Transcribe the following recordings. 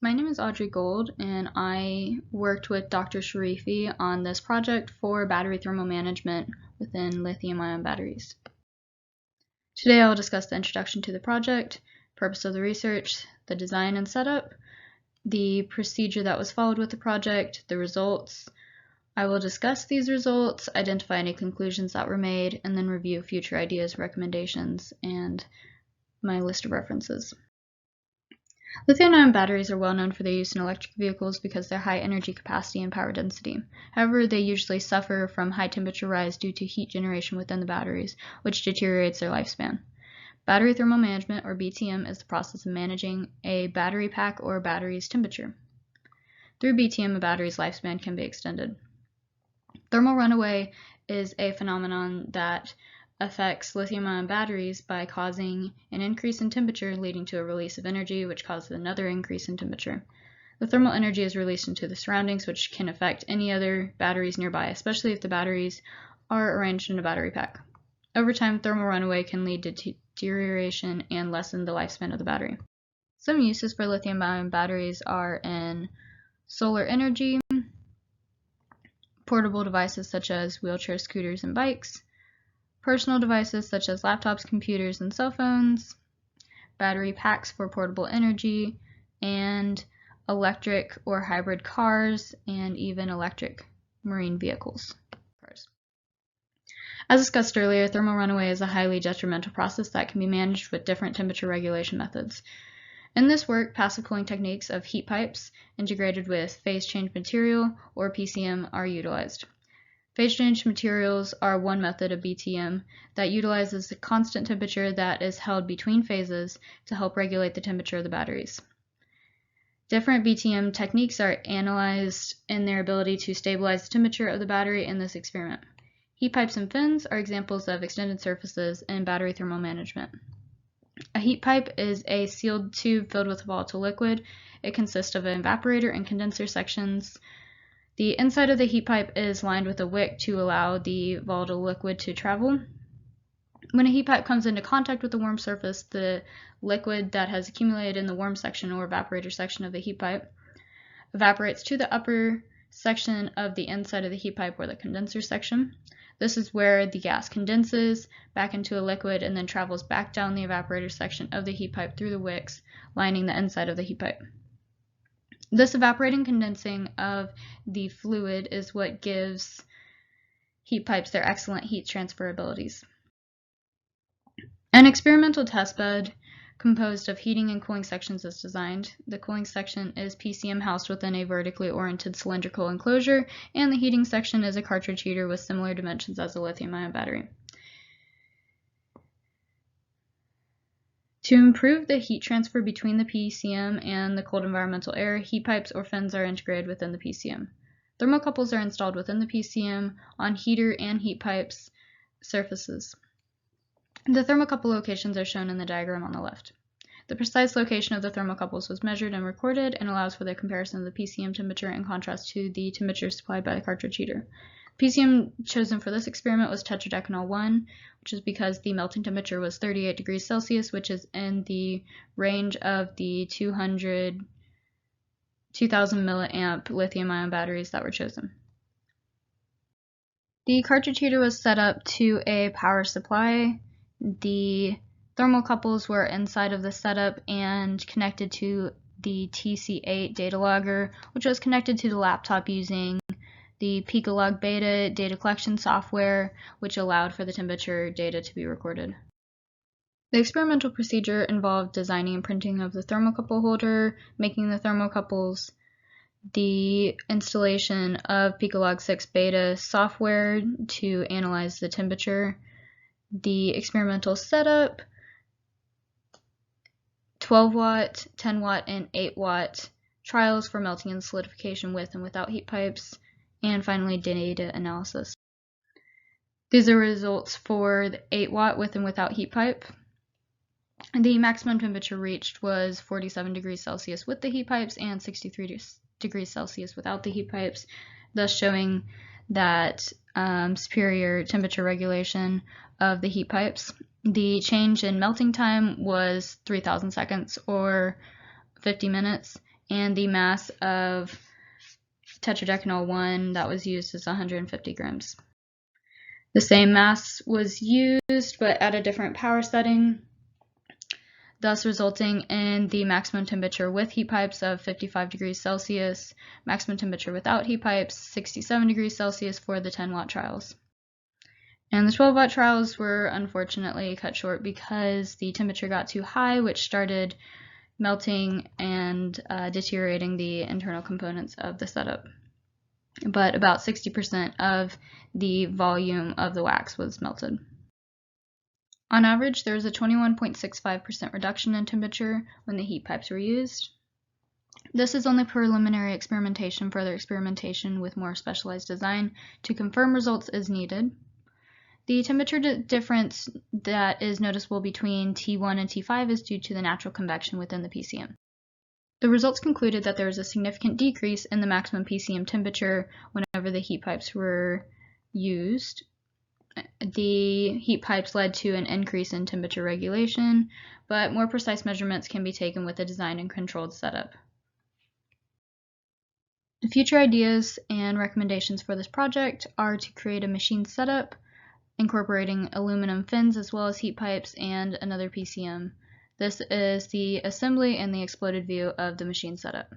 My name is Audrey Gold, and I worked with Dr. Sharifi on this project for battery thermal management within lithium-ion batteries. Today I'll discuss the introduction to the project, purpose of the research, the design and setup, the procedure that was followed with the project, the results. I will discuss these results, identify any conclusions that were made, and then review future ideas, recommendations, and my list of references. Lithium-ion batteries are well known for their use in electric vehicles because of their high energy capacity and power density. However, they usually suffer from high temperature rise due to heat generation within the batteries, which deteriorates their lifespan. Battery thermal management, or BTM, is the process of managing a battery pack or battery's temperature. Through BTM, a battery's lifespan can be extended. Thermal runaway is a phenomenon that affects lithium-ion batteries by causing an increase in temperature leading to a release of energy, which causes another increase in temperature. The thermal energy is released into the surroundings, which can affect any other batteries nearby, especially if the batteries are arranged in a battery pack. Over time, thermal runaway can lead to deterioration and lessen the lifespan of the battery. Some uses for lithium-ion batteries are in solar energy, portable devices such as wheelchairs, scooters, and bikes, personal devices such as laptops, computers, and cell phones, battery packs for portable energy, and electric or hybrid cars, and even electric marine vehicles. As discussed earlier, thermal runaway is a highly detrimental process that can be managed with different temperature regulation methods. In this work, passive cooling techniques of heat pipes integrated with phase change material, or PCM, are utilized. Phase change materials are one method of BTM that utilizes the constant temperature that is held between phases to help regulate the temperature of the batteries. Different BTM techniques are analyzed in their ability to stabilize the temperature of the battery in this experiment. Heat pipes and fins are examples of extended surfaces in battery thermal management. A heat pipe is a sealed tube filled with volatile liquid. It consists of an evaporator and condenser sections. The inside of the heat pipe is lined with a wick to allow the volatile liquid to travel. When a heat pipe comes into contact with the warm surface, the liquid that has accumulated in the warm section or evaporator section of the heat pipe evaporates to the upper section of the inside of the heat pipe, or the condenser section. This is where the gas condenses back into a liquid and then travels back down the evaporator section of the heat pipe through the wicks lining the inside of the heat pipe. This evaporating condensing of the fluid is what gives heat pipes their excellent heat transfer abilities. An experimental test bed composed of heating and cooling sections is designed. The cooling section is PCM housed within a vertically oriented cylindrical enclosure, and the heating section is a cartridge heater with similar dimensions as a lithium-ion battery. To improve the heat transfer between the PCM and the cold environmental air, heat pipes or fins are integrated within the PCM. Thermocouples are installed within the PCM on heater and heat pipes surfaces. The thermocouple locations are shown in the diagram on the left. The precise location of the thermocouples was measured and recorded and allows for the comparison of the PCM temperature in contrast to the temperature supplied by the cartridge heater. PCM chosen for this experiment was tetradecanol 1, which is because the melting temperature was 38 degrees Celsius, which is in the range of the 2000 milliamp lithium-ion batteries that were chosen. The cartridge heater was set up to a power supply. The thermocouples were inside of the setup and connected to the TC8 data logger, which was connected to the laptop using the Picolog Beta data collection software, which allowed for the temperature data to be recorded. The experimental procedure involved designing and printing of the thermocouple holder, making the thermocouples, the installation of Picolog 6 Beta software to analyze the temperature, the experimental setup, 12 watt, 10 watt, and 8 watt trials for melting and solidification with and without heat pipes, and finally data analysis. These are results for the 8 watt with and without heat pipe. The maximum temperature reached was 47 degrees Celsius with the heat pipes and 63 degrees Celsius without the heat pipes, thus showing that superior temperature regulation of the heat pipes. The change in melting time was 3,000 seconds or 50 minutes, and the mass of tetradecanol 1 that was used is 150 grams. The same mass was used, but at a different power setting, thus resulting in the maximum temperature with heat pipes of 55 degrees Celsius, maximum temperature without heat pipes 67 degrees Celsius for the 10-watt trials. And the 12-watt trials were unfortunately cut short because the temperature got too high, which started melting and deteriorating the internal components of the setup. But about 60% of the volume of the wax was melted. On average, there was a 21.65% reduction in temperature when the heat pipes were used. This is only preliminary experimentation. Further experimentation with more specialized design to confirm results is needed. The temperature difference that is noticeable between T1 and T5 is due to the natural convection within the PCM. The results concluded that there was a significant decrease in the maximum PCM temperature whenever the heat pipes were used. The heat pipes led to an increase in temperature regulation, but more precise measurements can be taken with a designed and controlled setup. The future ideas and recommendations for this project are to create a machine setup incorporating aluminum fins as well as heat pipes and another PCM. This is the assembly and the exploded view of the machine setup.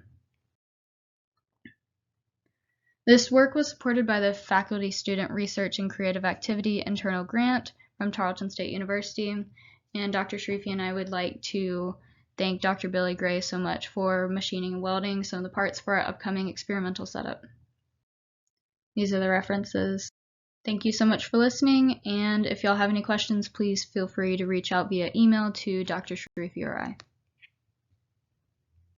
This work was supported by the Faculty Student Research and Creative Activity Internal Grant from Tarleton State University, and Dr. Sharifi and I would like to thank Dr. Billy Gray so much for machining and welding some of the parts for our upcoming experimental setup. These are the references. Thank you so much for listening, and if y'all have any questions, please feel free to reach out via email to Dr. Sharifi or I.